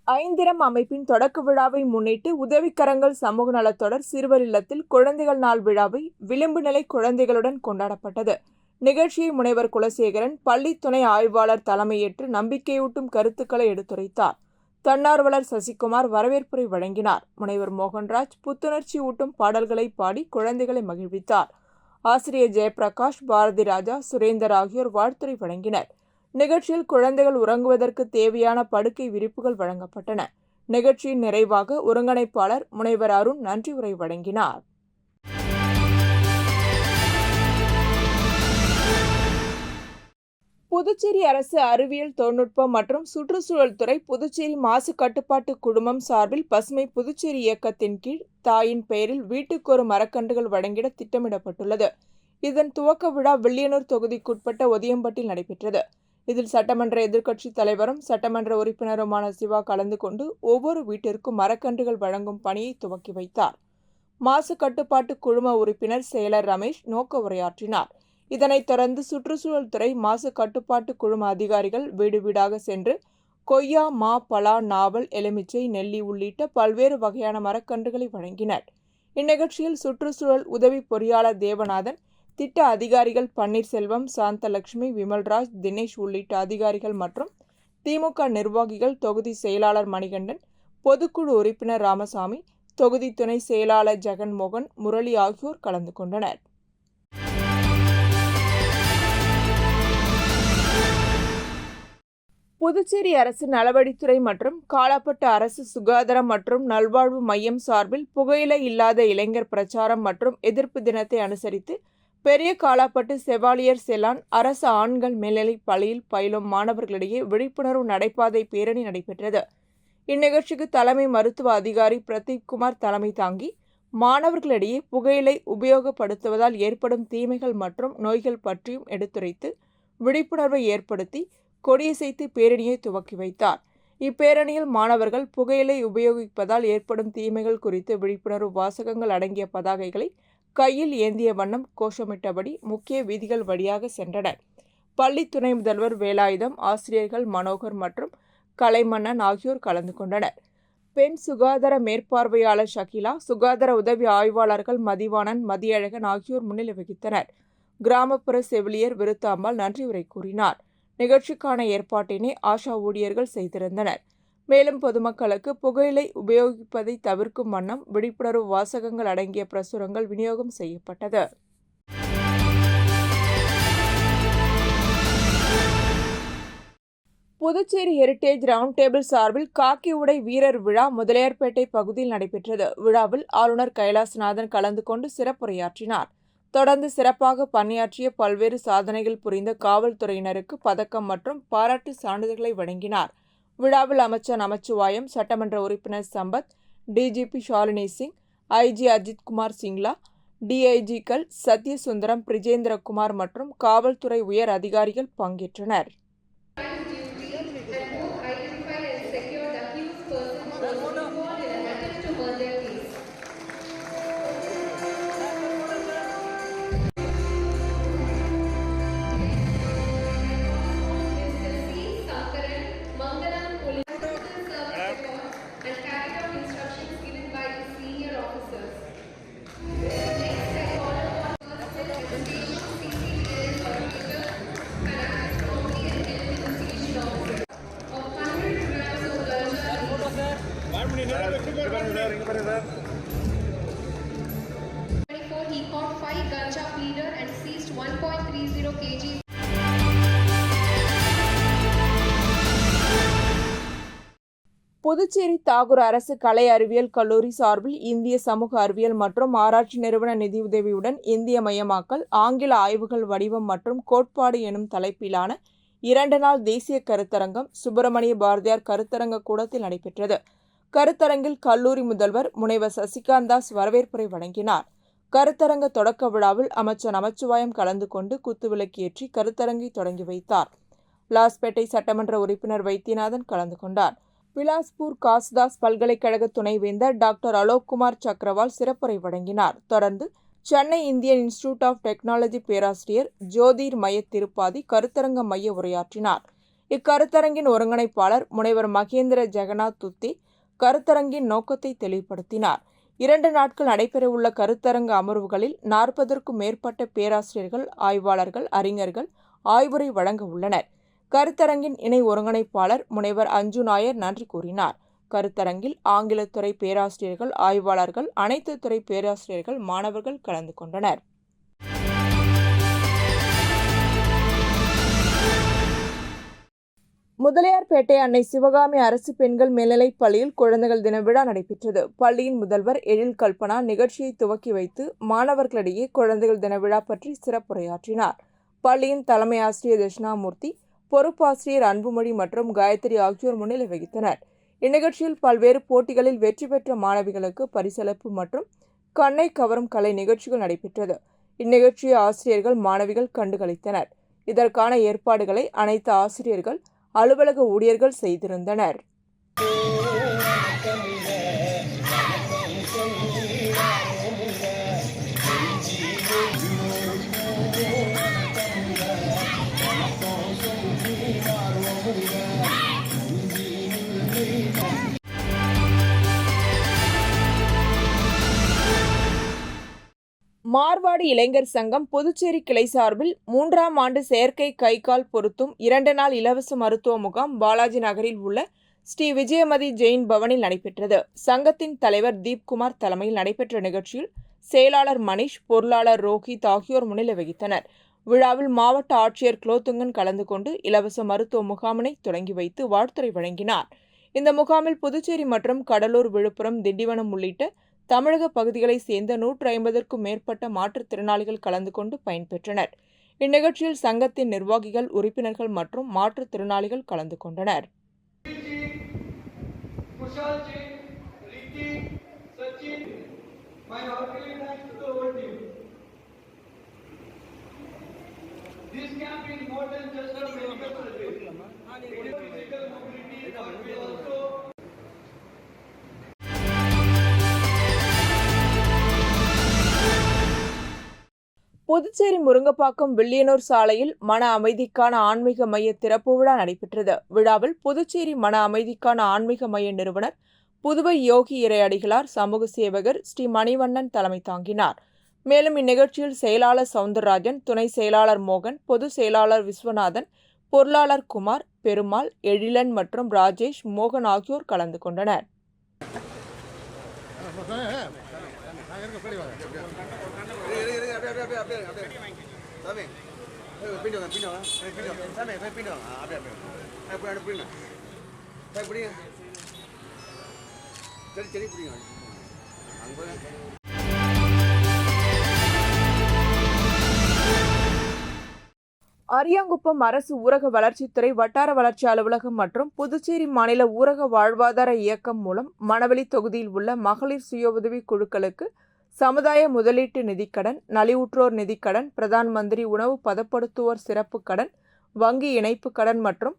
ஐந்திரம் அமைப்பின் தொடக்க விழாவை முன்னிட்டு உதவிக்கரங்கள் சமூக நலத்தொடர் சிறுவர் இல்லத்தில் குழந்தைகள் நாள் விழாவை விளிம்பு நிலை குழந்தைகளுடன் கொண்டாடப்பட்டது. நிகழ்ச்சியை முனைவர் குலசேகரன் பள்ளி துணை ஆய்வாளர் தலைமையேற்று நம்பிக்கையூட்டும் கருத்துக்களை எடுத்துரைத்தார். தன்னார்வலர் சசிகுமார் வரவேற்புரை வழங்கினார். முனைவர் மோகன்ராஜ் புத்துணர்ச்சி ஊட்டும் பாடல்களை பாடி குழந்தைகளை மகிழ்வித்தார். ஆசிரியர் ஜெயபிரகாஷ், பாரதி ராஜா, சுரேந்தர் ஆகியோர் வாழ்த்துரை வழங்கினர். நிகழ்ச்சியில் குழந்தைகள் உறங்குவதற்கு தேவையான படுக்கை விரிப்புகள் வழங்கப்பட்டன. நிகழ்ச்சியின் நிறைவாக ஒருங்கிணைப்பாளர் முனைவர் அருண் நன்றி உரை வழங்கினார். புதுச்சேரி அரசு அறிவியல் தொழில்நுட்பம் மற்றும் சுற்றுச்சூழல் துறை புதுச்சேரி மாசு கட்டுப்பாட்டு குழுமம் சார்பில் பசுமை புதுச்சேரி இயக்கத்தின் கீழ் தாயின் பெயரில் வீட்டுக்கு ஒரு மரக்கன்றுகள் வழங்கிட திட்டமிடப்பட்டுள்ளது. இதன் துவக்க விழா வில்லியனூர் தொகுதிக்குட்பட்ட ஒதியம்பட்டில் நடைபெற்றது. இதில் சட்டமன்ற எதிர்க்கட்சித் தலைவரும் சட்டமன்ற உறுப்பினருமான சிவா கலந்து கொண்டு ஒவ்வொரு வீட்டிற்கும் மரக்கன்றுகள் வழங்கும் பணியை துவக்கி வைத்தார். மாசு கட்டுப்பாட்டு குழும உறுப்பினர் செயலர் ரமேஷ் நோக்க உரையாற்றினார். இதனைத் தொடர்ந்து சுற்றுச்சூழல் துறை மாசு கட்டுப்பாட்டு குழும அதிகாரிகள் வீடு வீடாக சென்று கொய்யா, மா, பலா, நாவல், எலுமிச்சை, நெல்லி உள்ளிட்ட பல்வேறு வகையான மரக்கன்றுகளை வழங்கினர். இந்நிகழ்ச்சியில் சுற்றுச்சூழல் உதவி பொறியாளர் தேவநாதன், திட்ட அதிகாரிகள் பன்னீர்செல்வம், சாந்தலட்சுமி, விமல்ராஜ், தினேஷ் உள்ளிட்ட அதிகாரிகள் மற்றும் திமுக நிர்வாகிகள், தொகுதி செயலாளர் மணிகண்டன், பொதுக்குழு உறுப்பினர் ராமசாமி, தொகுதி துணை செயலாளர் ஜெகன்மோகன், முரளி ஆகியோர் கலந்து கொண்டனர். புதுச்சேரி அரசு நலவழித்துறை மற்றும் காலாப்பட்டு அரசு சுகாதாரம் மற்றும் நல்வாழ்வு மையம் சார்பில் புகையிலை இல்லாத இளைஞர் பிரச்சாரம் மற்றும் எதிர்ப்பு தினத்தை அனுசரித்து பெரிய காலாப்பட்டு செவாலியர் செலான் அரசு ஆண்கள் மேல்நிலைப் பள்ளியில் பயிலும் மாணவர்களிடையே விழிப்புணர்வு நடைபாதை பேரணி நடைபெற்றது. இந்நிகழ்ச்சிக்கு தலைமை மருத்துவ அதிகாரி பிரதீப்குமார் தலைமை தாங்கி மாணவர்களிடையே புகையிலை உபயோகப்படுத்துவதால் ஏற்படும் தீமைகள் மற்றும் நோய்கள் பற்றியும் எடுத்துரைத்து விழிப்புணர்வை ஏற்படுத்தி கொடியசைத்து பேரணியை துவக்கி வைத்தார். இப்பேரணியில் மாணவர்கள் புகையிலை உபயோகிப்பதால் ஏற்படும் தீமைகள் குறித்து விழிப்புணர்வு வாசகங்கள் அடங்கிய பதாகைகளை கையில் ஏந்திய வண்ணம் கோஷமிட்டபடி முக்கிய வீதிகள் வழியாக சென்றனர். பள்ளி துணை முதல்வர் வேலாயுதம், ஆசிரியர்கள் மனோகர் மற்றும் கலைமன்னன் ஆகியோர் கலந்து கொண்டனர். பெண் சுகாதார மேற்பார்வையாளர் ஷகிலா, சுகாதார உதவி ஆய்வாளர்கள் மதிவாணன், மதியழகன் ஆகியோர் முன்னிலை வகித்தனர். கிராமப்புற செவிலியர் விருத்தாம்பாள் நன்றி உரை கூறினார். நிகழ்ச்சிக்கான ஏற்பாட்டினை ஆஷா ஊழியர்கள் செய்திருந்தனர். மேலும் பொதுமக்களுக்கு புகையிலை உபயோகிப்பதை தவிர்க்கும் வண்ணம் விழிப்புணர்வு வாசகங்கள் அடங்கிய பிரசுரங்கள் விநியோகம் செய்யப்பட்டது. புதுச்சேரி ஹெரிடேஜ் ரவுண்ட் டேபிள் சார்பில் காக்கி உடை வீரர் விழா முதலியார்பேட்டை பகுதியில் நடைபெற்றது. விழாவில் ஆளுநர் கைலாசநாதன் கலந்து கொண்டு சிறப்புரையாற்றினார். தொடர்ந்து சிறப்பாக பணியாற்றிய பல்வேறு சாதனைகள் புரிந்த காவல்துறையினருக்கு பதக்கம் மற்றும் பாராட்டு சான்றிதழ்களை வழங்கினார். விழாவில் அமைச்சர் நமச்சிவாயம், சட்டமன்ற உறுப்பினர் சம்பத், டிஜிபி ஷாலினி சிங், ஐஜி அஜித்குமார் சிங்லா, டிஐஜிக்கள் சத்யசுந்தரம், பிரிஜேந்திரகுமார் மற்றும் காவல்துறை உயர் அதிகாரிகள் பங்கேற்றனர். He caught 5 ganja pleader and seized 1.30 kg. Puducherry Tagore அரசு கலை அறிவியல் கல்லூரி சார்பில் இந்திய சமூக அறிவியல் மற்றும் ஆராய்ச்சி நிறுவன நிதியுதவியுடன் இந்திய மயமாக்கல், ஆங்கில ஆய்வுகள் வடிவம் மற்றும் கோட்பாடு எனும் தலைப்பிலான 2 நாள் தேசிய கருத்தரங்கம் சுப்பிரமணிய பாரதியார் கருத்தரங்க கூடத்தில் நடைபெற்றது. கருத்தரங்கில் கல்லூரி முதல்வர் முனைவர் சசிகாந்தாஸ் வரவேற்புரை வழங்கினார். கருத்தரங்க தொடக்க விழாவில் அமைச்சர் நமச்சிவாயம் கலந்து கொண்டு குத்துவிளக்கேற்றி கருத்தரங்கை தொடங்கி வைத்தார். லாஸ்பேட்டை சட்டமன்ற உறுப்பினர் வைத்தியநாதன் கலந்து கொண்டார். பிலாஸ்பூர் காசிதாஸ் பல்கலைக்கழக துணைவேந்தர் டாக்டர் அலோக்குமார் சக்ரவால் சிறப்புரை வழங்கினார். தொடர்ந்து Chennai Indian Institute of Technology பேராசிரியர் ஜோதிர் மய திருப்பாதி கருத்தரங்க மைய உரையாற்றினார். இக்கருத்தரங்கின் ஒருங்கிணைப்பாளர் முனைவர் மகேந்திர ஜெகநாத் துத்தி கருத்தரங்கின் நோக்கத்தை தெளிவுபடுத்தினார். 2 நாட்கள் நடைபெறவுள்ள கருத்தரங்க அமர்வுகளில் 40க்கும் மேற்பட்ட பேராசிரியர்கள், ஆய்வாளர்கள், அறிஞர்கள் ஆய்வுரை வழங்க உள்ளனர். கருத்தரங்கின் இணை ஒருங்கிணைப்பாளர் முனைவர் அஞ்சு நாயர் நன்றி கூறினார். கருத்தரங்கில் ஆங்கிலத்துறை பேராசிரியர்கள், ஆய்வாளர்கள், அனைத்து துறை பேராசிரியர்கள், மாணவர்கள் கலந்து கொண்டனர். முதலியார்பேட்டை அன்னை சிவகாமி அரசு பெண்கள் மேல்நிலைப் பள்ளியில் குழந்தைகள் தின விழா நடைபெற்றது. பள்ளியின் முதல்வர் எழில் கல்பனா நிகழ்ச்சியை துவக்கி வைத்து மாணவர்களிடையே குழந்தைகள் தின விழா பற்றி சிறப்புரையாற்றினார். பள்ளியின் தலைமை ஆசிரியர் தட்சிணாமூர்த்தி, பொறுப்பாசிரியர் அன்புமணி மற்றும் காயத்ரி ஆகியோர் முன்னிலை வகித்தனர். இந்நிகழ்ச்சியில் பல்வேறு போட்டிகளில் வெற்றி பெற்ற மாணவிகளுக்கு பரிசளிப்பு மற்றும் கண்ணை கவரும் கலை நிகழ்ச்சிகள் நடைபெற்றது. இந்நிகழ்ச்சியை ஆசிரியர்கள், மாணவிகள் கண்டுகளித்தனர். இதற்கான ஏற்பாடுகளை அனைத்து ஆசிரியர்கள், அலுவலக ஊழியர்கள் செய்திருந்தனர். மார்வாடி இளைஞர் சங்கம் புதுச்சேரி கிளை சார்பில் 3ஆம் ஆண்டு செயற்கை கை கால் பொருத்தும் 2 நாள் இலவச மருத்துவ முகாம் பாலாஜி நகரில் உள்ள ஸ்ரீ விஜயமதி ஜெயின் பவனில் நடைபெற்றது. சங்கத்தின் தலைவர் தீப்குமார் தலைமையில் நடைபெற்ற நிகழ்ச்சியில் செயலாளர் மணிஷ், பொருளாளர் ரோஹித் ஆகியோர் முன்னிலை வகித்தனர். விழாவில் மாவட்ட ஆட்சியர் குலோத்துங்கன் கலந்து கொண்டு இலவச மருத்துவ முகாமினை தொடங்கி வைத்து வாழ்த்துரை வழங்கினார். இந்த முகாமில் புதுச்சேரி மற்றும் கடலூர், விழுப்புரம், திண்டிவனம் உள்ளிட்ட தமிழக பகுதிகளைச் சேர்ந்த 150க்கும் மேற்பட்ட மாற்றுத்திறனாளிகள் கலந்து கொண்டு பயன்பெற்றனர். இந்நிகழ்ச்சியில் சங்கத்தின் நிர்வாகிகள், உறுப்பினர்கள் மற்றும் மாற்றுத்திறனாளிகள் கலந்து கொண்டனர். புதுச்சேரி முருங்கப்பாக்கம் வில்லியனூர் சாலையில் மன அமைதிக்கான ஆன்மீக மைய திறப்பு விழா நடைபெற்றது. விழாவில் புதுச்சேரி மன அமைதிக்கான ஆன்மீக மைய நிறுவனர் புதுவை யோகி இறையடிகளார், சமூக சேவகர் ஸ்ரீ மணிவண்ணன் தலைமை தாங்கினார். மேலும் இந்நிகழ்ச்சியில் செயலாளர் சவுந்தரராஜன், துணை செயலாளர் மோகன், பொதுச் செயலாளர் விஸ்வநாதன், பொருளாளர் குமார், பெருமாள், எழிலன் மற்றும் ராஜேஷ், மோகன் ஆகியோர் கலந்து கொண்டனர். அரியாங்குப்பம் அரசு ஊரக வளர்ச்சித்துறை வட்டார வளர்ச்சி அலுவலகம் மற்றும் புதுச்சேரி மாநில ஊரக வாழ்வாதார இயக்கம் மூலம் மணவெளி தொகுதியில் உள்ள மகளிர் சுய உதவி குழுக்களுக்கு சமுதாய முதலீட்டு நிதிக்கடன், நலிவுற்றோர் நிதிக்கடன், பிரதான் மந்திரி உணவு பதப்படுத்துவோர் சிறப்பு கடன், வங்கி இணைப்பு கடன் மற்றும்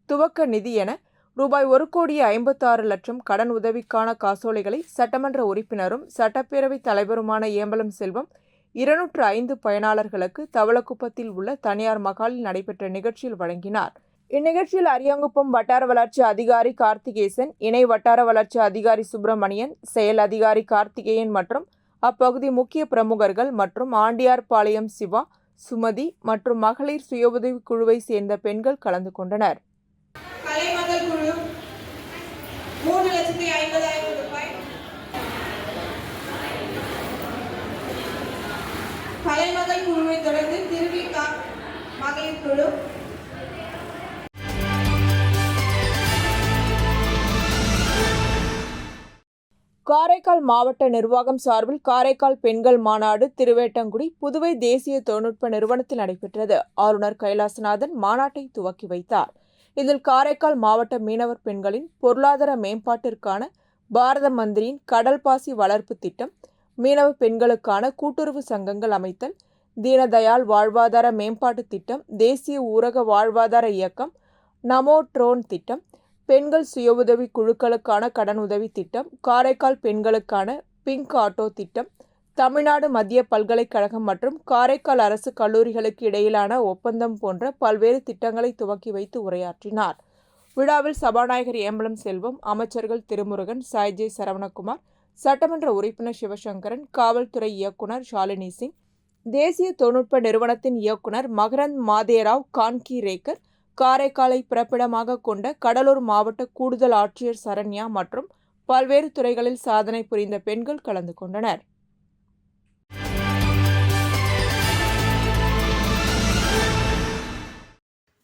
துவக்க நிதி என ரூபாய் 1,56,00,000 கடன் உதவிக்கான காசோலைகளை சட்டமன்ற உறுப்பினரும் சட்டப்பேரவைத் தலைவருமான ஏம்பலம் செல்வம் 205 பயனாளர்களுக்கு தவளக்குப்பத்தில் உள்ள தனியார் மகாலில் நடைபெற்ற நிகழ்ச்சியில் வழங்கினார். இந்நிகழ்ச்சியில் அரியாங்குப்பம் வட்டார வளர்ச்சி அதிகாரி கார்த்திகேசன், இணை வட்டார வளர்ச்சி அதிகாரி சுப்பிரமணியன், செயல் அதிகாரி கார்த்திகேயன் மற்றும் அப்பகுதி முக்கிய பிரமுகர்கள் மற்றும் ஆண்டியார்பாளையம் சிவா, சுமதி மற்றும் மகளிர் சுய உதவி குழுவை சேர்ந்த பெண்கள் கலந்து கொண்டனர். கலைமகள் குழு 3,50,000 ரூபாய், கலைமகள் குழுவை தொடர்ந்து திருவிக்கா மகளிர் குழு, காரைக்கால் மாவட்ட நிர்வாகம் சார்பில் காரைக்கால் பெண்கள் மாநாடு திருவேட்டங்குடி புதுவை தேசிய தொழில்நுட்ப நிறுவனத்தில் நடைபெற்றது. ஆளுநர் கைலாசநாதன் மாநாட்டை துவக்கி வைத்தார். இதில் காரைக்கால் மாவட்ட மீனவர் பெண்களின் பொருளாதார மேம்பாட்டிற்கான பாரத மந்திரியின் கடல் பாசி வளர்ப்பு திட்டம், மீனவ பெண்களுக்கான கூட்டுறவு சங்கங்கள் அமைத்தல், தீனதயாள் வாழ்வாதார மேம்பாட்டு திட்டம், தேசிய ஊரக வாழ்வாதார இயக்கம், நமோ ட்ரோன் திட்டம், பெண்கள் சுய உதவி குழுக்களுக்கான கடன் உதவி திட்டம், காரைக்கால் பெண்களுக்கான பிங்க் ஆட்டோ திட்டம், தமிழ்நாடு மத்திய பல்கலைக்கழகம் மற்றும் காரைக்கால் அரசு கல்லூரிகளுக்கு இடையிலான ஒப்பந்தம் போன்ற பல்வேறு திட்டங்களை துவக்கி வைத்து உரையாற்றினார். விழாவில் சபாநாயகர் ஏம்பலம் செல்வம், அமைச்சர்கள் திருமுருகன், சாய்ஜே சரவணகுமார், சட்டமன்ற உறுப்பினர் சிவசங்கரன், காவல்துறை இயக்குனர் ஷாலினி சிங், தேசிய தொழில்நுட்ப நிறுவனத்தின் இயக்குனர் மகரந்த் மாதேராவ் கான்கி ரேக்கர், காரைக்காலை பிறப்பிடமாக கொண்ட கடலூர் மாவட்ட கூடுதல் ஆட்சியர் சரண்யா மற்றும் பல்வேறு துறைகளில் சாதனை புரிந்த பெண்கள் கலந்து கொண்டனர்.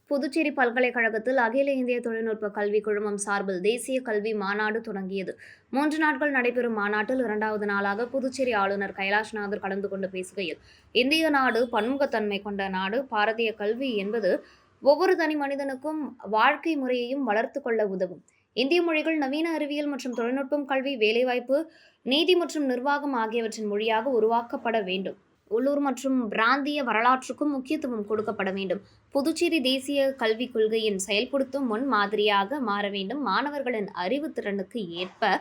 புதுச்சேரி பல்கலைக்கழகத்தில் அகில இந்திய தொழில்நுட்ப கல்வி குழுமம் சார்பில் தேசிய கல்வி மாநாடு தொடங்கியது. 3 நாட்கள் நடைபெறும் மாநாட்டில் 2வது நாளாக புதுச்சேரி ஆளுநர் கைலாஷ்நாதர் கலந்து கொண்டு பேசுகையில், இந்திய நாடு பன்முகத்தன்மை கொண்ட நாடு. பாரதிய கல்வி என்பது ஒவ்வொரு தனி மனிதனுக்கும் வாழ்க்கை முறையையும் வளர்த்து கொள்ள உதவும். இந்திய மொழிகள் நவீன அறிவியல் மற்றும் தொழில்நுட்பம், கல்வி, வேலைவாய்ப்பு, நீதி மற்றும் நிர்வாகம் ஆகியவற்றின் மொழியாக உருவாக்கப்பட வேண்டும். உள்ளூர் மற்றும் பிராந்திய வரலாற்றுக்கும் முக்கியத்துவம் கொடுக்கப்பட வேண்டும். புதுச்சேரி தேசிய கல்விக் கொள்கையின் செயல்படுத்தும் முன் மாதிரியாக மாற வேண்டும். மாணவர்களின் அறிவுத்திறனுக்கு ஏற்ப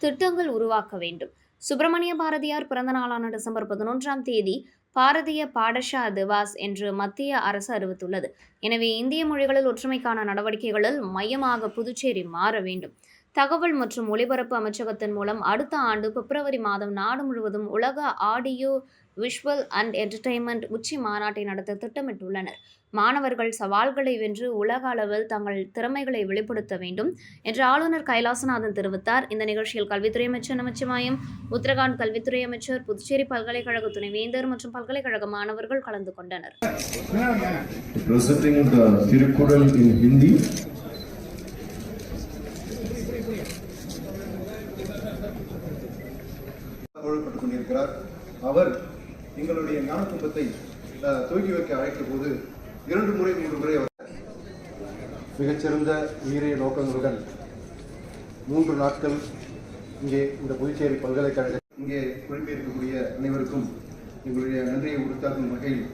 திட்டங்கள் உருவாக்க வேண்டும். சுப்பிரமணிய பாரதியார் பிறந்த நாளான டிசம்பர் 11ஆம் தேதி பாரதிய பாடஷா திவாஸ் என்று மத்திய அரசு அறிவித்துள்ளது. எனவே இந்திய மொழிகளில் ஒற்றுமைக்கான நடவடிக்கைகளில் மையமாக புதுச்சேரி மாற வேண்டும். தகவல் மற்றும் ஒலிபரப்பு அமைச்சகத்தின் மூலம் அடுத்த ஆண்டு பிப்ரவரி மாதம் நாடு முழுவதும் உலக ஆடியோ விஷுவல் அண்ட் என்டர்டெயின்மெண்ட் உச்சி மாநாட்டை நடத்த திட்டமிட்டுள்ளனர். மாணவர்கள் சவால்களை வென்று உலக அளவில் தங்கள் திறமைகளை வெளிப்படுத்த வேண்டும் என்று ஆளுநர் கைலாசநாதன் தெரிவித்தார். இந்த நிகழ்ச்சியில் கல்வித்துறை அமைச்சர் நமச்சிவாயம், உத்தரகாண்ட் கல்வித்துறை அமைச்சர், புதுச்சேரி பல்கலைக்கழக துணைவேந்தர் மற்றும் பல்கலைக்கழக மாணவர்கள் கலந்து கொண்டனர். அவர் எங்களுடைய ஞான கும்பத்தை துவக்கி வைக்க அழைத்த போது 2 முறை 3 முறை அவர் மிகச்சிறந்த உயிரிய நோக்கங்களுடன் 3 நாட்கள் இங்கே இந்த புதுச்சேரி பல்கலைக்கழக இங்கே குழுமியிருக்கக்கூடிய அனைவருக்கும் எங்களுடைய நன்றியை உறுத்தாக்கும் வகையில்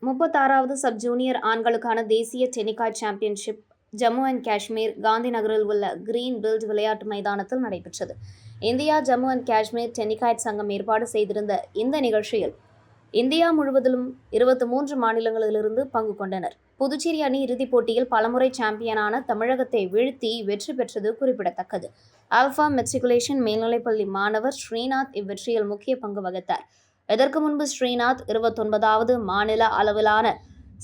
36வது சப் ஜூனியர் ஆண்களுக்கான தேசிய tennis championship Jammu and Kashmir Gandhi நகரில் உள்ள கிரீன் பீல்ட் விளையாட்டு மைதானத்தில் நடைபெற்றது. India Jammu and Kashmir tennis சங்கம் ஏற்பாடு செய்திருந்த இந்த நிகழ்ச்சியில் இந்தியா முழுவதிலும் 23 மாநிலங்களிலிருந்து பங்கு கொண்டனர். புதுச்சேரி அணி இறுதிப் போட்டியில் பலமுறை சாம்பியனான தமிழகத்தை வீழ்த்தி வெற்றி பெற்றது குறிப்பிடத்தக்கது. ஆல்பா மெட்ரிகுலேஷன் மேல்நிலைப்பள்ளி மாணவர் ஸ்ரீநாத் இவ்வெற்றியில் முக்கிய பங்கு வகித்தார். இதற்கு முன்பு ஸ்ரீநாத் 29வது மாநில அளவிலான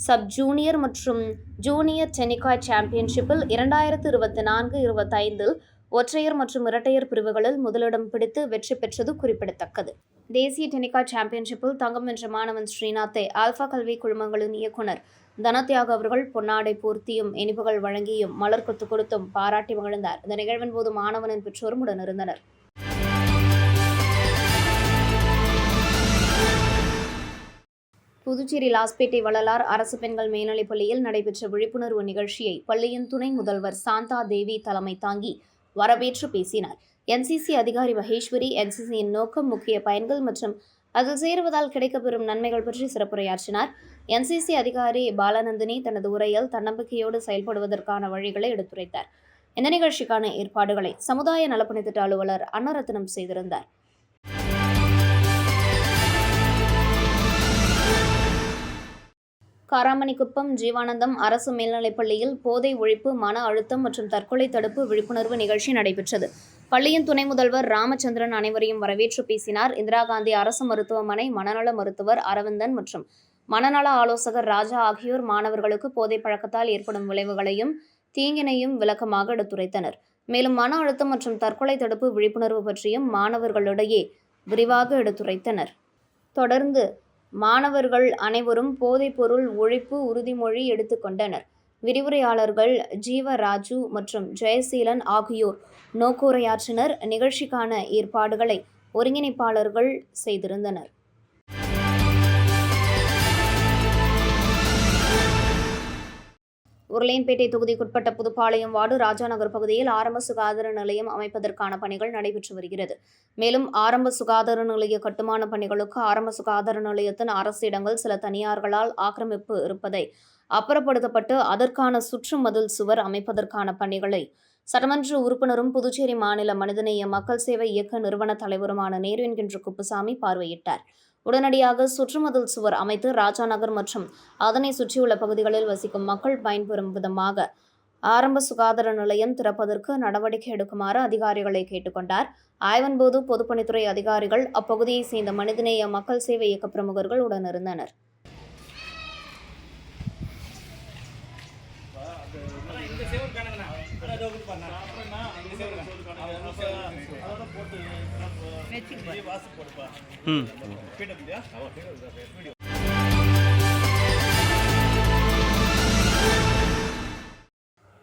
சப் ஜூனியர் மற்றும் ஜூனியர் டென்னிஸ் சாம்பியன்ஷிப்பில் 2024-25 ஒற்றையர் மற்றும் இரட்டையர் பிரிவுகளில் முதலிடம் பிடித்து வெற்றி பெற்றது குறிப்பிடத்தக்கது. தேசிய டென்னிஸ் சாம்பியன்ஷிப்பில் தங்கம் வென்ற மாணவன் ஸ்ரீநாத்தை ஆல்பா கல்வி குழுமங்களின் இயக்குனர் தனத்யாக அவர்கள் பொன்னாடை போர்த்தியும் இனிப்புகள் வழங்கியும் மலர் கொத்து கொடுத்தும் பாராட்டி மகிழ்ந்தார். இந்த நிகழ்வின் போது மாணவனின் பெற்றோரும் உடனிருந்தனர். புதுச்சேரி லாஸ்பேட்டை வள்ளலார் அரசு பெண்கள் மேல்நிலைப் பள்ளியில் நடைபெற்ற விழிப்புணர்வு நிகழ்ச்சியை பள்ளியின் துணை முதல்வர் சாந்தா தேவி தலைமை தாங்கி வரவேற்று பேசினார். NCC அதிகாரி மகேஸ்வரி NCCயின் நோக்கம், முக்கிய பயன்கள் மற்றும் அதில் சேருவதால் கிடைக்கப்பெறும் நன்மைகள் பற்றி சிறப்புரையாற்றினார். NCC அதிகாரி பாலநந்தினி தனது உரையில் தன்னம்பிக்கையோடு செயல்படுவதற்கான வழிகளை எடுத்துரைத்தார். இந்த நிகழ்ச்சிக்கான ஏற்பாடுகளை சமுதாய நலப்பணித்திட்ட அலுவலர் அன்னரத்னம் செய்திருந்தார். காராமணிக்குப்பம் ஜீவானந்தம் அரசு மேல்நிலைப்பள்ளியில் போதை ஒழிப்பு, மன அழுத்தம் மற்றும் தற்கொலை தடுப்பு விழிப்புணர்வு நிகழ்ச்சி நடைபெற்றது. பள்ளியின் துணை முதல்வர் ராமச்சந்திரன் அனைவரையும் வரவேற்று பேசினார். இந்திரா காந்தி அரசு மருத்துவமனை மனநல மருத்துவர் அரவிந்தன் மற்றும் மனநல ஆலோசகர் ராஜா ஆகியோர் மாணவர்களுக்கு போதை பழக்கத்தால் ஏற்படும் விளைவுகளையும் தீங்கினையும் விளக்கமாக எடுத்துரைத்தனர். மேலும் மன அழுத்தம் மற்றும் தற்கொலை தடுப்பு விழிப்புணர்வு பற்றியும் மாணவர்களிடையே விரிவாக எடுத்துரைத்தனர். தொடர்ந்து மாணவர்கள் அனைவரும் போதைப்பொருள் ஒழிப்பு உறுதிமொழி எடுத்துக்கொண்டனர். விரிவுரையாளர்கள் ஜீவராஜு மற்றும் ஜெயசீலன் ஆகியோர் நோக்குரையாற்றினர். நிகழ்ச்சிக்கான ஏற்பாடுகளை ஒருங்கிணைப்பாளர்கள் செய்திருந்தனர். உருளையன்பேட்டை தொகுதிக்குட்பட்ட புதுப்பாளையம் வார்டு ராஜாநகர் பகுதியில் ஆரம்ப சுகாதார நிலையம் அமைப்பதற்கான பணிகள் நடைபெற்று வருகிறது. மேலும் ஆரம்ப சுகாதார நிலைய கட்டுமான பணிகளுக்கு ஆரம்ப சுகாதார நிலையத்தின் அரசு இடங்கள் சில தனியார்களால் ஆக்கிரமிப்பு இருப்பதை அப்புறப்படுத்தப்பட்டு அதற்கான சுற்று மதில் சுவர் அமைப்பதற்கான பணிகளை சட்டமன்ற உறுப்பினரும் புதுச்சேரி மாநில மனிதநேய மக்கள் சேவை இயக்க நிறுவன தலைவருமான நேரு என்கின்ற குப்புசாமி பார்வையிட்டார். உடனடியாக சுற்றுமதில் சுவர் அமைத்து ராஜா நகர் மற்றும் அதனை சுற்றியுள்ள பகுதிகளில் வசிக்கும் மக்கள் பயன்பெறும் விதமாக ஆரம்ப சுகாதார நிலையம் திறப்பதற்கு நடவடிக்கை எடுக்குமாறு அதிகாரிகளை கேட்டுக்கொண்டார். ஆய்வின்போது பொதுப்பணித்துறை அதிகாரிகள், அப்பகுதியைச் சேர்ந்த மனிதநேய மக்கள் சேவை இயக்க பிரமுகர்கள் உடனிருந்தனர்.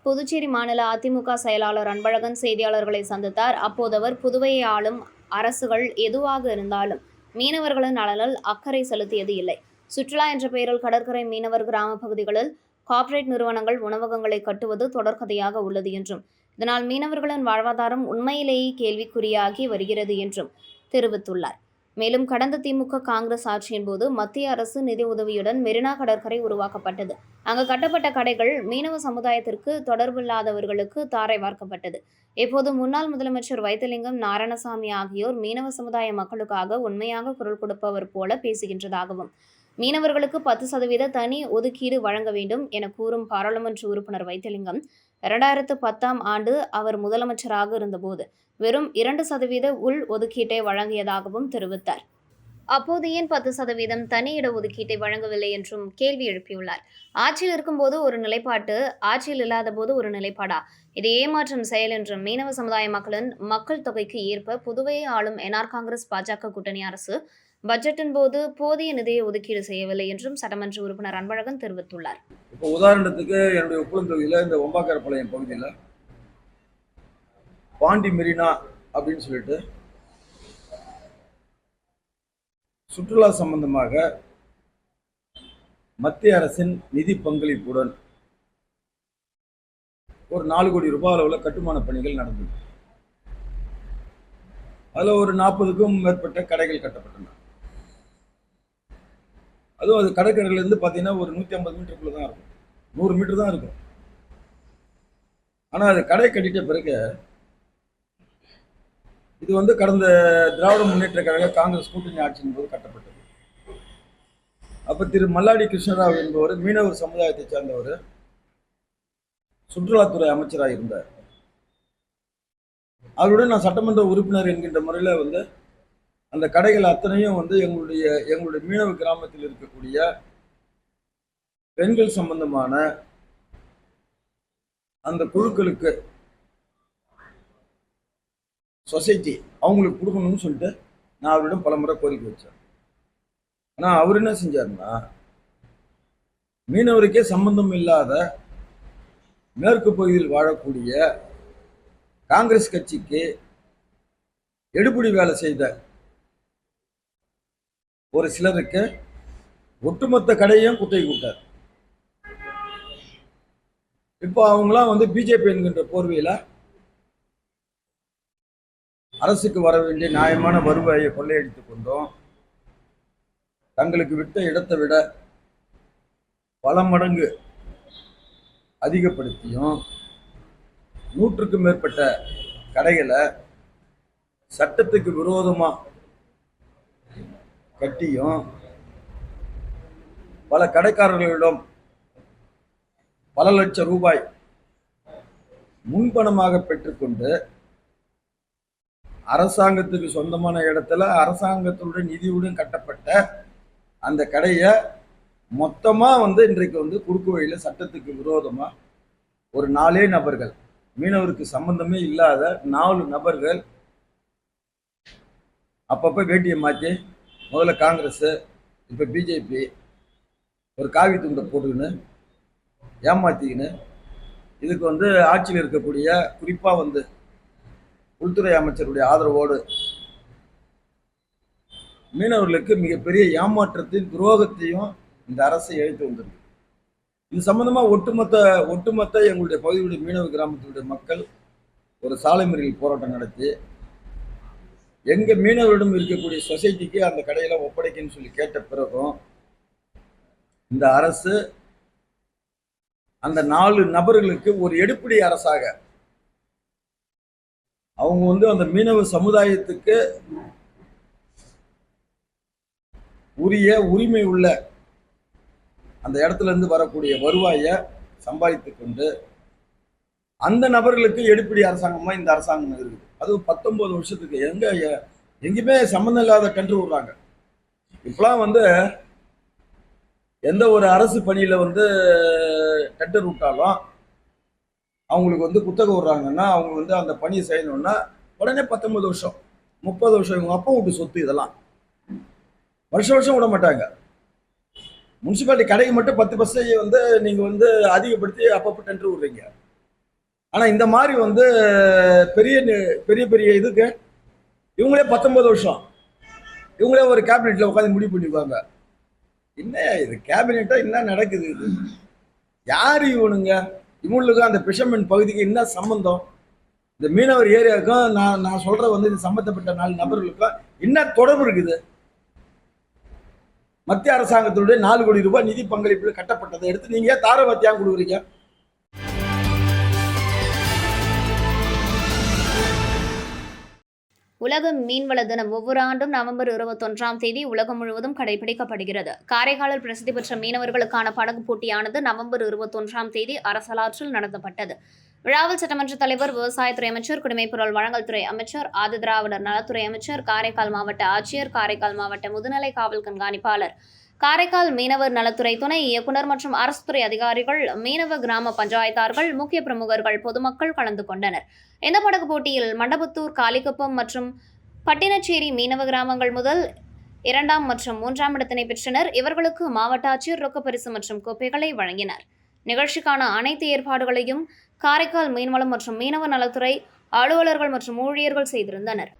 புதுச்சேரி மாநில அதிமுக செயலாளர் அன்பழகன் செய்தியாளர்களை சந்தித்தார். அப்போது அவர், புதுவையை ஆளும் அரசுகள் எதுவாக இருந்தாலும் மீனவர்களின் நலனில் அக்கறை செலுத்தியது இல்லை. சுற்றுலா என்ற பெயரில் கடற்கரை மீனவர் கிராம பகுதிகளில் கார்ப்பரேட் நிறுவனங்கள் உணவகங்களை கட்டுவது தொடர்கதையாக உள்ளது என்றும், இதனால் மீனவர்களின் வாழ்வாதாரம் உண்மையிலேயே கேள்விக்குறியாகி வருகிறது என்றும் தெரிவித்துள்ளார். மேலும் கடந்த திமுக காங்கிரஸ் ஆட்சியின் போது மத்திய அரசு நிதி உதவியுடன் மெரினா கடற்கரை உருவாக்கப்பட்டது. அங்கு கட்டப்பட்ட கடைகள் மீனவ சமுதாயத்திற்கு தொடர்பில்லாதவர்களுக்கு தாரை வார்க்கப்பட்டது. இப்போது முன்னாள் முதலமைச்சர் வைத்திலிங்கம், நாராயணசாமி ஆகியோர் மீனவ சமுதாய மக்களுக்காக உண்மையாக குரல் கொடுப்பவர் போல பேசுகின்றதாகவும், மீனவர்களுக்கு 10% தனி ஒதுக்கீடு வழங்க வேண்டும் என கூறும் பாராளுமன்ற உறுப்பினர் வைத்திலிங்கம், 2010ஆம் ஆண்டு அவர் முதலமைச்சராக இருந்தபோது வெறும் 2% உள் ஒதுக்கீட்டை வழங்கியதாகவும் தெரிவித்தார். அப்போது ஏன் 10% தனி இட ஒதுக்கீட்டை வழங்கவில்லை என்றும் கேள்வி எழுப்பியுள்ளார். ஆட்சியில் இருக்கும்போது ஒரு நிலைப்பாட்டு, ஆட்சியில் இல்லாத போது ஒரு நிலைப்பாடா? இது ஏமாற்றும் செயல் என்றும், மீனவ சமுதாய மக்களின் மக்கள் தொகைக்கு ஏற்ப புதுவையை ஆளும் என்ஆர் காங்கிரஸ் பாஜக கூட்டணி அரசு பட்ஜெட்டின் போது போதிய நிதியை ஒதுக்கீடு செய்யவில்லை என்றும் சட்டமன்ற உறுப்பினர் அன்பழகன் தெரிவித்துள்ளார். இப்போ உதாரணத்துக்கு என்னுடைய உப்புளம் தொகுதியில் இந்த ஒம்பாக்கரப்பாளையம் பகுதியில் பாண்டி மெரினா அப்படின்னு சொல்லிட்டு சுற்றுலா சம்பந்தமாக மத்திய அரசின் நிதி பங்களிப்புடன் ஒரு 4 கோடி ரூபாய் அளவில் கட்டுமான பணிகள் நடந்தது. அதில் ஒரு 40க்கும் மேற்பட்ட கடைகள் கட்டப்பட்டன. அதுவும் அது கடற்கரையிலேருந்து பார்த்தீங்கன்னா ஒரு 150 மீட்டருக்குள்ள தான் இருக்கும், 100 மீட்டர் தான் இருக்கும். ஆனால் அது கடை கட்டிட்ட பிறகு இது வந்து கடந்த திராவிட முன்னேற்ற கழக காங்கிரஸ் கூட்டணி ஆட்சியின் போது கட்டப்பட்டது. அப்போ திரு மல்லாடி கிருஷ்ணராவ் என்பவர் மீனவர் சமுதாயத்தை சேர்ந்தவர், சுற்றுலாத்துறை அமைச்சராக இருந்தார். அவருடன் நான் சட்டமன்ற உறுப்பினர் என்கின்ற முறையில் வந்து அந்த கடைகள் அத்தனையும் வந்து எங்களுடைய மீனவ கிராமத்தில் இருக்கக்கூடிய பெண்கள் சம்பந்தமான அந்த குழுக்களுக்கு சொசைட்டி அவங்களுக்கு கொடுக்கணும்னு சொல்லிட்டு நான் அவரிடம் பலமுறை கோரிக்கை வச்சேன். ஆனால் அவர் என்ன செஞ்சாருன்னா, மீனவருக்கே சம்பந்தம் இல்லாத மேற்கு பகுதியில் வாழக்கூடிய காங்கிரஸ் கட்சிக்கு எடுபிடி வேலை செய்த ஒரு சிலருக்கு ஒட்டுமொத்த கடையையும் குத்தகை கொடுத்தார். இப்போ அவங்களாம் வந்து பிஜேபி என்கின்ற போர்வையில் அரசுக்கு வர வேண்டிய நியாயமான வருவாயை கொள்ளையடித்துக் கொண்டோம், தங்களுக்கு விட்ட இடத்தை விட பல மடங்கு அதிகப்படுத்தியும் 100க்கும் மேற்பட்ட கடைகளை சட்டத்துக்கு விரோதமாக கட்டியும் பல கடைக்காரர்களிடம் பல லட்சம் ரூபாய் முன்பணமாக பெற்றுக்கொண்டு அரசாங்கத்துக்கு சொந்தமான இடத்துல அரசாங்கத்துடைய நிதியுடன் கட்டப்பட்ட அந்த கடையை மொத்தமாக வந்து இன்றைக்கு வந்து குறுக்கு வழியில் சட்டத்துக்கு விரோதமாக ஒரு 4 நபர்கள், மீனவருக்கு சம்பந்தமே இல்லாத 4 நபர்கள் அப்பப்போ வேட்டியை மாற்றி, முதல்ல காங்கிரஸ், இப்போ பிஜேபி, ஒரு காவி துண்டை போட்டுக்கின்னு ஏமாத்திக்கின்னு இதுக்கு வந்து ஆட்சியில் இருக்கக்கூடிய குறிப்பாக வந்து உள்துறை அமைச்சருடைய ஆதரவோடு மீனவர்களுக்கு மிகப்பெரிய ஏமாற்றத்தையும் துரோகத்தையும் இந்த அரசை இழைத்து வந்திருக்கு. இது சம்பந்தமாக ஒட்டுமொத்த எங்களுடைய பகுதியுடைய மீனவ கிராமத்தினுடைய மக்கள் ஒரு சாலை மறியல் போராட்டம் நடத்தி எங்க மீனவரிடம் இருக்கக்கூடிய சொசைட்டிக்கு அந்த கடையில ஒப்படைக்குன்னு சொல்லி கேட்ட பிறகும் இந்த அரசு அந்த 4 நபர்களுக்கு ஒரு எடுப்பிடி அரசாக அவங்க வந்து அந்த மீனவ சமுதாயத்துக்கு உரிய உரிமை உள்ள அந்த இடத்துல இருந்து வரக்கூடிய வருவாயை சம்பாதித்து கொண்டு அந்த நபர்களுக்கு எடுப்பிடி அரசாங்கமா இந்த அரசாங்கம் இருக்குது. அதுவும் 19 வருஷத்துக்கு எங்கேயுமே சம்மந்தம் இல்லாத டெண்டர் விடுறாங்க. இப்பெல்லாம் வந்து எந்த ஒரு அரசு பணியில வந்து டெண்டர் விட்டாலும் அவங்களுக்கு வந்து குத்தகை விடுறாங்கன்னா அவங்க வந்து அந்த பணியை செய்யணும்னா உடனே 19 வருஷம் 30 வருஷம் இவங்க அப்பா வீட்டு சொத்து இதெல்லாம் வருஷம் விட மாட்டாங்க. முனிசிபாலிட்டி கடைக்கு மட்டும் 10% வந்து நீங்க வந்து அதிகப்படுத்தி அப்பப்போ டெண்டர் விடுறீங்க. ஆனா இந்த மாதிரி வந்து பெரிய பெரிய பெரிய இதுக்கு இவங்களே 19 வருஷம் இவங்களே ஒரு கேபினெட்ல உட்காந்து முடிவு பண்ணிக்குவாங்க. என்ன இது கேபினெட்டா என்ன நடக்குது? இது யாரு இவனுங்க? இவங்களுக்கும் அந்த பிஷர்மேன் பகுதிக்கு என்ன சம்பந்தம்? இந்த மீனவர் ஏரியாவுக்கும் நான் சொல்ற வந்து இது சம்பந்தப்பட்ட 4 நபர்களுக்கும் என்ன தொடர்பு இருக்குது? மத்திய அரசாங்கத்தினுடைய 4 கோடி ரூபாய் நிதி பங்களிப்பில் கட்டப்பட்டதை எடுத்து நீங்க தாரவாத்தியா கொடுக்குறீங்க. உலக மீன்வள தினம் ஒவ்வொரு ஆண்டும் நவம்பர் 21ஆம் தேதி உலகம் முழுவதும் கடைபிடிக்கப்படுகிறது. காரைக்காலில் பிரசித்தி பெற்ற மீனவர்களுக்கான படகு போட்டியானது நவம்பர் 21ஆம் தேதி அரசலாற்றில் நடத்தப்பட்டது. விழாவில் சட்டமன்ற தலைவர், விவசாயத்துறை அமைச்சர், குடிமைப்பொருள் வழங்கல் துறை அமைச்சர், ஆதிதிராவிடர் நலத்துறை அமைச்சர், காரைக்கால் மாவட்ட ஆட்சியர், காரைக்கால் மாவட்ட முதுநிலை காவல் கண்காணிப்பாளர், காரைக்கால் மீனவர் நலத்துறை துணை இயக்குநர் மற்றும் அரசு துறை அதிகாரிகள், மீனவ கிராம பஞ்சாயத்தார்கள், முக்கிய பிரமுகர்கள், பொதுமக்கள் கலந்து கொண்டனர். இந்த படகு போட்டியில் மண்டபத்தூர், காளிக்குப்பம் மற்றும் பட்டினச்சேரி மீனவ கிராமங்கள் முதல் 2ஆம் மற்றும் 3ஆம் இடத்தினை பெற்றனர். இவர்களுக்கு மாவட்ட ஆட்சியர் ரொக்கப்பரிசு மற்றும் கோப்பைகளை வழங்கினர். நிகழ்ச்சிக்கான அனைத்து ஏற்பாடுகளையும் காரைக்கால் மீன்வளம் மற்றும் மீனவ நலத்துறை அலுவலர்கள் மற்றும் ஊழியர்கள் செய்திருந்தனர்.